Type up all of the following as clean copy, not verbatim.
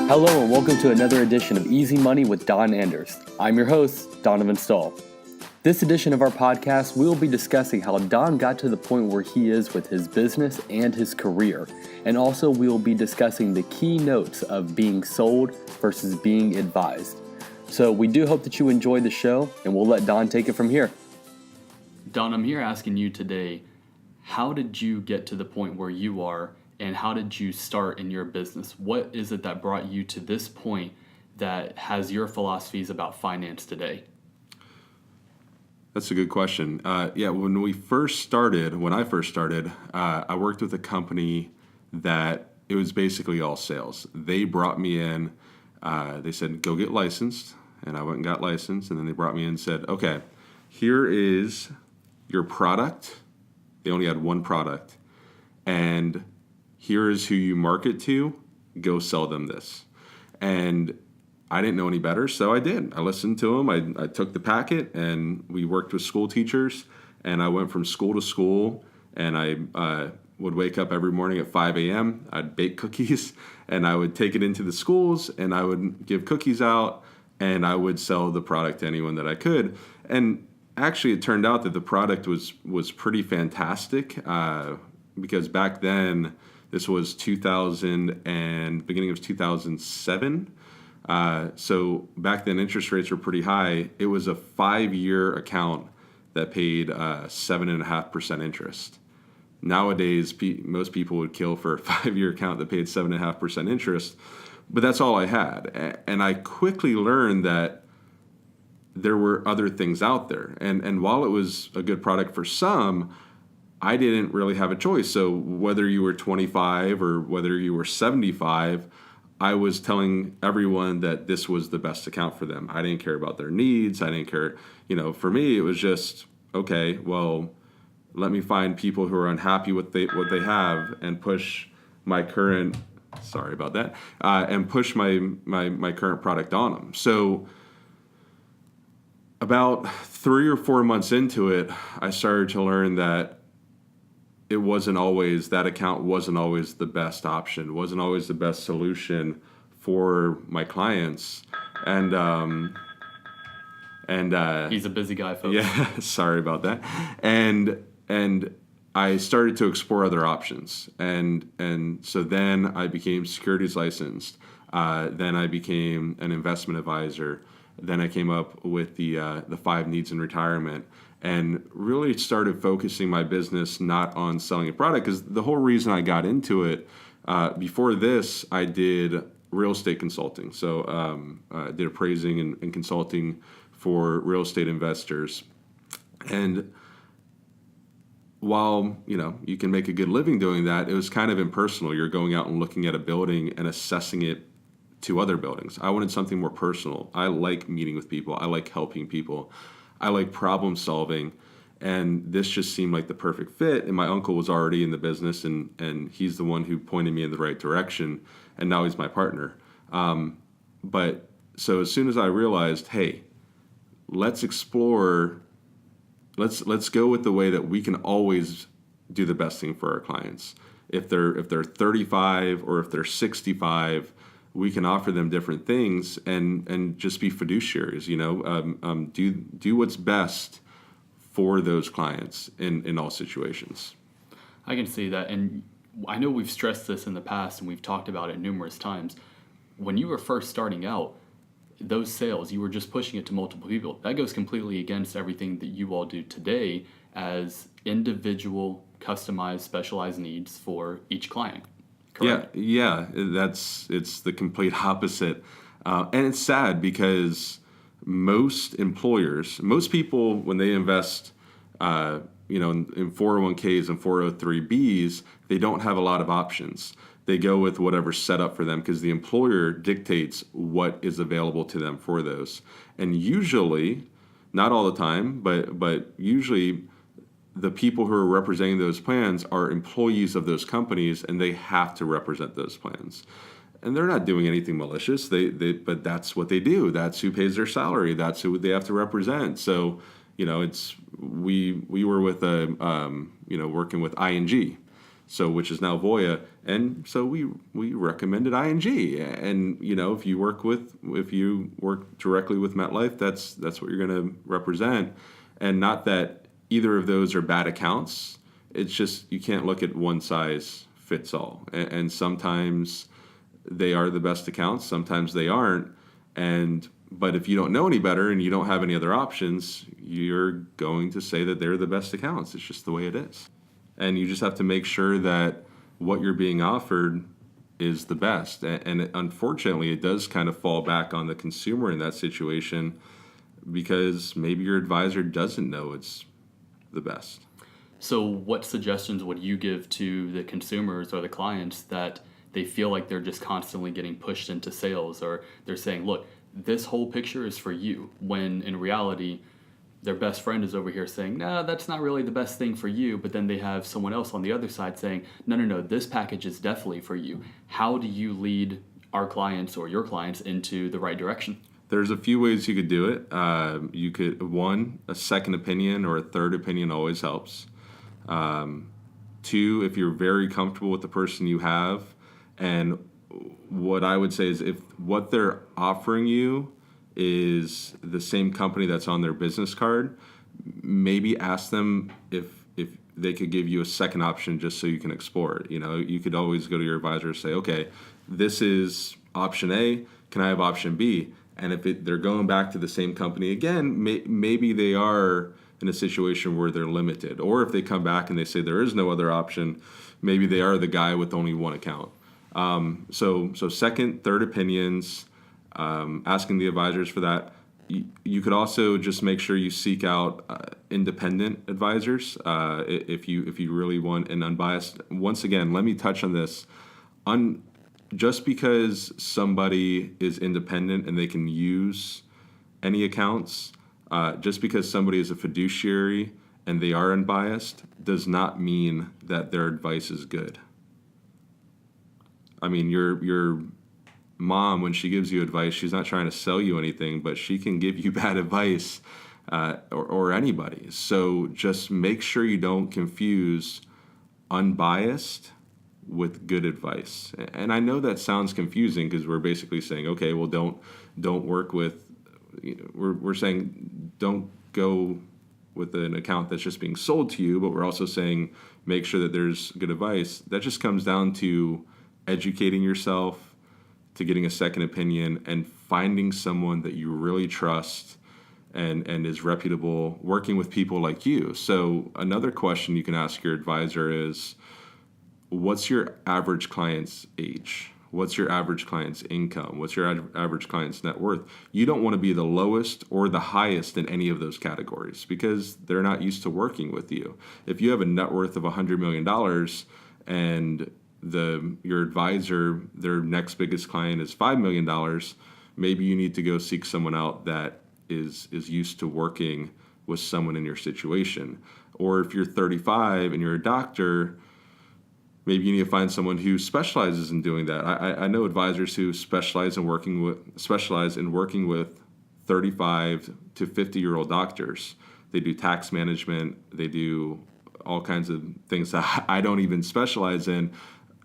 Hello and welcome to another edition of Easy Money with Don Anders. I'm your host, Donovan Stahl. This edition of our podcast, we'll be discussing how Don got to the point where he is with his business and his career. And also we'll be discussing the key notes of being sold versus being advised. So we do hope that you enjoy the show, and we'll let Don take it from here. Don, I'm here asking you today, how did you get to the point where you are? And how did you start in your business? What is it that brought you to this point that has your philosophies about finance today? That's a good question. When I first started, I worked with a company that it was basically all sales. They brought me in, they said, go get licensed. And I went and got licensed. And then they brought me in and said, okay, here is your product. They only had one product. And here is who you market to, go sell them this. And I didn't know any better, so I did. I listened to them. I took the packet, and we worked with school teachers. And I went from school to school, and I would wake up every morning at 5 a.m. I'd bake cookies, and I would take it into the schools, and I would give cookies out, and I would sell the product to anyone that I could. And actually, it turned out that the product was pretty fantastic because back then, this was 2000 and beginning of 2007. So back then, interest rates were pretty high. It was a 5-year account that paid 7.5% interest. Nowadays, most people would kill for a 5-year account that paid 7.5% interest, but that's all I had. And I quickly learned that there were other things out there. And while it was a good product for some, I didn't really have a choice. So whether you were 25 or whether you were 75, I was telling everyone that this was the best account for them. I didn't care about their needs. I didn't care. For me, it was just, okay, well, let me find people who are unhappy with what they have and push my current, and push my current product on them. So about 3 or 4 months into it, I started to learn that that account wasn't always the best option, wasn't always the best solution for my clients. And He's a busy guy, folks. Yeah, sorry about that. And I started to explore other options. And so then I became securities licensed. Then I became an investment advisor. Then I came up with the 5 needs in retirement, and really started focusing my business not on selling a product, because the whole reason I got into it, before this, I did real estate consulting. So I did appraising and consulting for real estate investors. And while, you can make a good living doing that, it was kind of impersonal. You're going out and looking at a building and assessing it to other buildings. I wanted something more personal. I like meeting with people. I like helping people. I like problem solving, and this just seemed like the perfect fit. And my uncle was already in the business, and he's the one who pointed me in the right direction, and now he's my partner. But so as soon as I realized, hey, let's explore, let's go with the way that we can always do the best thing for our clients. If they're 35 or if they're 65, we can offer them different things and just be fiduciaries, do what's best for those clients in all situations. I can see that. And I know we've stressed this in the past and we've talked about it numerous times. When you were first starting out, those sales, you were just pushing it to multiple people. That goes completely against everything that you all do today as individual, customized, specialized needs for each client. Correct? Yeah, it's the complete opposite. And it's sad because most people, when they invest, in 401ks and 403bs, they don't have a lot of options. They go with whatever's set up for them because the employer dictates what is available to them for those. And usually, not all the time, but usually the people who are representing those plans are employees of those companies, and they have to represent those plans. And they're not doing anything malicious. But that's what they do. That's who pays their salary. That's who they have to represent. So, we were with working with ING, so which is now Voya, and so we recommended ING. And if you work directly with MetLife, that's what you're going to represent. And not that either of those are bad accounts. It's just you can't look at one size fits all. And sometimes they are the best accounts, sometimes they aren't. But if you don't know any better and you don't have any other options, you're going to say that they're the best accounts. It's just the way it is. And you just have to make sure that what you're being offered is the best. And unfortunately, it does kind of fall back on the consumer in that situation, because maybe your advisor doesn't know it's the best. So what suggestions would you give to the consumers or the clients that they feel like they're just constantly getting pushed into sales, or they're saying, look, this whole picture is for you, when in reality, their best friend is over here saying, no, that's not really the best thing for you. But then they have someone else on the other side saying, no, this package is definitely for you. How do you lead our clients or your clients into the right direction? There's a few ways you could do it. You could, one, a second opinion or a third opinion always helps. Two, if you're very comfortable with the person you have, and what I would say is if what they're offering you is the same company that's on their business card, maybe ask them if they could give you a second option just so you can explore it. You could always go to your advisor and say, okay, this is option A, can I have option B? And if they're going back to the same company again, maybe they are in a situation where they're limited. Or if they come back and they say there is no other option, maybe they are the guy with only one account. So second, third opinions, asking the advisors for that. You could also just make sure you seek out independent advisors if you really want an unbiased. Once again, let me touch on this. Just because somebody is independent and they can use any accounts, just because somebody is a fiduciary and they are unbiased, does not mean that their advice is good. I mean, your mom, when she gives you advice, she's not trying to sell you anything, but she can give you bad advice, or anybody. So just make sure you don't confuse unbiased with good advice. And I know that sounds confusing because we're basically saying, okay, well, don't work with. We're saying don't go with an account that's just being sold to you, but we're also saying make sure that there's good advice. That just comes down to educating yourself, to getting a second opinion, and finding someone that you really trust and is reputable, working with people like you. So another question you can ask your advisor is, what's your average client's age? What's your average client's income? What's your average client's net worth? You don't want to be the lowest or the highest in any of those categories because they're not used to working with you. If you have a net worth of $100 million and your advisor, their next biggest client is $5 million, maybe you need to go seek someone out that is used to working with someone in your situation. Or if you're 35 and you're a doctor, maybe you need to find someone who specializes in doing that. I know advisors who specialize in working with 35 to 50-year-old doctors. They do tax management. They do all kinds of things that I don't even specialize in.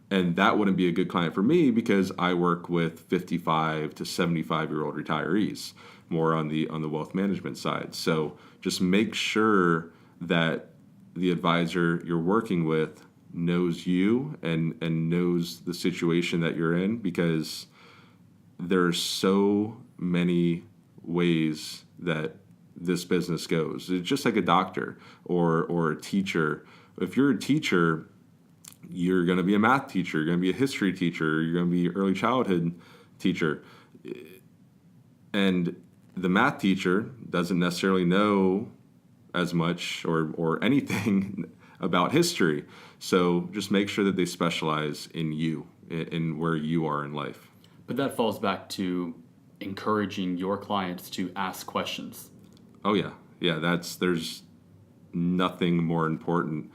And that wouldn't be a good client for me because I work with 55 to 75-year-old retirees, more on the wealth management side. So just make sure that the advisor you're working with knows you and knows the situation that you're in, because there's so many ways that this business goes. It's just like a doctor or a teacher. If you're a teacher, you're going to be a math teacher, you're going to be a history teacher, you're going to be an early childhood teacher. And the math teacher doesn't necessarily know as much or anything about history. So just make sure that they specialize in you, in where you are in life. But that falls back to encouraging your clients to ask questions. Oh, yeah. Yeah, there's nothing more important.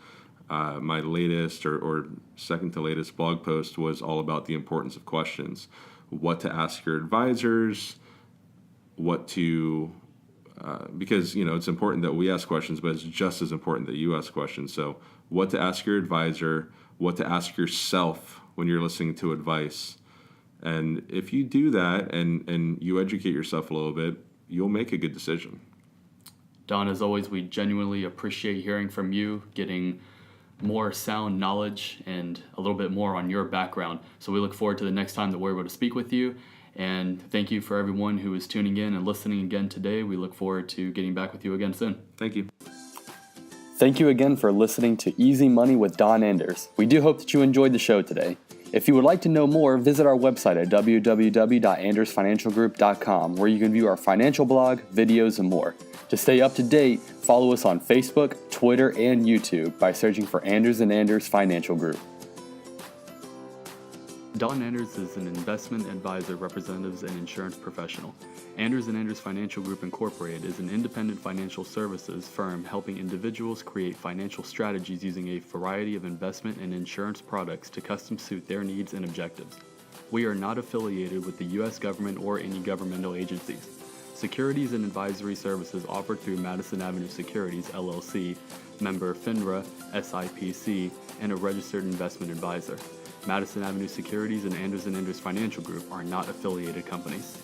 My latest or second to latest blog post was all about the importance of questions. What to ask your advisors, what to because it's important that we ask questions, but it's just as important that you ask questions. So what to ask your advisor, what to ask yourself when you're listening to advice. And if you do that and you educate yourself a little bit, you'll make a good decision. Don, as always, we genuinely appreciate hearing from you, getting more sound knowledge and a little bit more on your background. So we look forward to the next time that we're able to speak with you. And thank you for everyone who is tuning in and listening again today. We look forward to getting back with you again soon. Thank you. Thank you again for listening to Easy Money with Don Anders. We do hope that you enjoyed the show today. If you would like to know more, visit our website at www.andersfinancialgroup.com, where you can view our financial blog, videos, and more. To stay up to date, follow us on Facebook, Twitter, and YouTube by searching for Anders & Anders Financial Group. Don Anders is an investment advisor, representatives, and insurance professional. Anders & Anders Financial Group Incorporated is an independent financial services firm helping individuals create financial strategies using a variety of investment and insurance products to custom suit their needs and objectives. We are not affiliated with the U.S. government or any governmental agencies. Securities and advisory services offered through Madison Avenue Securities, LLC, member FINRA, SIPC, and a registered investment advisor. Madison Avenue Securities and Anders & Anders Financial Group are not affiliated companies.